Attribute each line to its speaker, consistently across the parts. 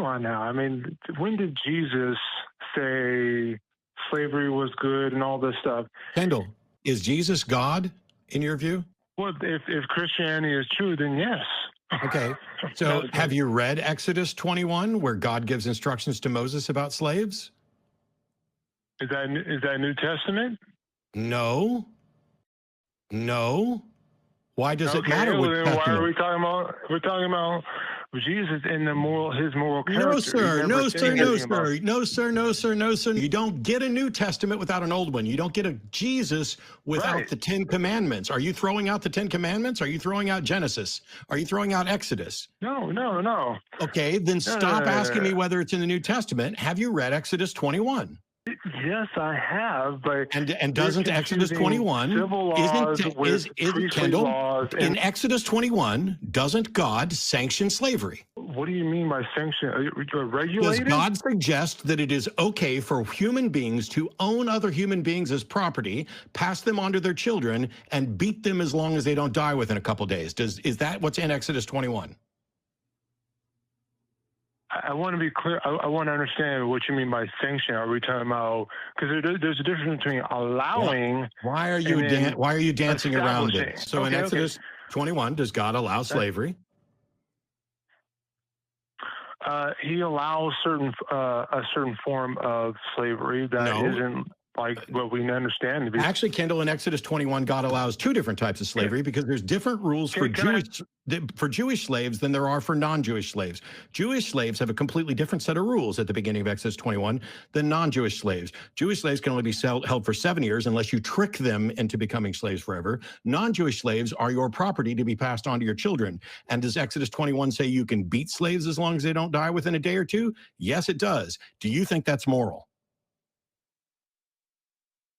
Speaker 1: come on now. I mean, when did Jesus say slavery was good and all this stuff?
Speaker 2: Kendall, is Jesus God in your view?
Speaker 1: Well, if Christianity is true, then yes.
Speaker 2: Okay. So have you read Exodus 21, where God gives instructions to Moses about slaves?
Speaker 1: Is that New Testament?
Speaker 2: No. No. Why does it matter
Speaker 1: well,
Speaker 2: which
Speaker 1: then
Speaker 2: testament?
Speaker 1: why are we talking about? We're talking about Jesus and his moral character.
Speaker 2: No, sir. No, sir. No, sir. No, sir. No, sir. No, sir. You don't get a New Testament without an old one. You don't get a Jesus without the 10 Commandments. Are you throwing out the 10 Commandments? Are you throwing out Genesis? Are you throwing out Exodus?
Speaker 1: No, no, no.
Speaker 2: Okay, then stop asking me whether it's in the New Testament. Have you read Exodus 21?
Speaker 1: Yes, I have, but
Speaker 2: and doesn't Exodus 21 isn't Kendall
Speaker 1: laws
Speaker 2: in Exodus 21 doesn't God sanction slavery?
Speaker 1: What do you mean by sanction? Regulated?
Speaker 2: Does God suggest that it is okay for human beings to own other human beings as property, pass them on to their children, and beat them as long as they don't die within a couple days? Is that what's in Exodus 21?
Speaker 1: I want to be clear. I want to understand what you mean by sanction. Are we talking about, because there's a difference between allowing.
Speaker 2: Why are you dancing around it? So in Exodus 21, does God allow slavery?
Speaker 1: He allows a certain form of slavery that isn't like what we understand to be.
Speaker 2: Actually, Kendall, in Exodus 21, God allows two different types of slavery because there's different rules for Jewish slaves than there are for non-Jewish slaves. Jewish slaves have a completely different set of rules at the beginning of Exodus 21 than non-Jewish slaves. Jewish slaves can only be held for 7 years unless you trick them into becoming slaves forever. Non-Jewish slaves are your property to be passed on to your children. And does Exodus 21 say you can beat slaves as long as they don't die within a day or two? Yes, it does. Do you think that's moral?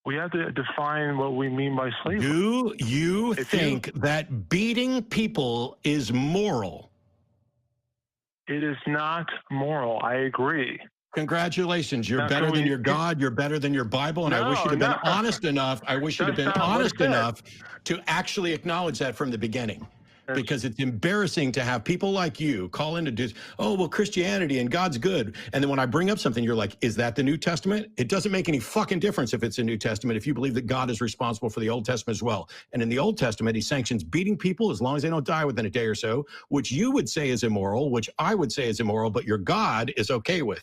Speaker 1: We have to define what we mean by slavery.
Speaker 2: Do you think that beating people is moral?
Speaker 1: It is not moral. I agree.
Speaker 2: Congratulations. You're better than your God. You're better than your Bible. And I wish you'd have been honest enough. I wish you'd have been honest enough to actually acknowledge that from the beginning. Because it's embarrassing to have people like you call in to do, oh, well, Christianity and God's good. And then when I bring up something, you're like, is that the New Testament? It doesn't make any fucking difference if it's a New Testament, if you believe that God is responsible for the Old Testament as well. And in the Old Testament, he sanctions beating people as long as they don't die within a day or so, which you would say is immoral, which I would say is immoral, but your God is okay with.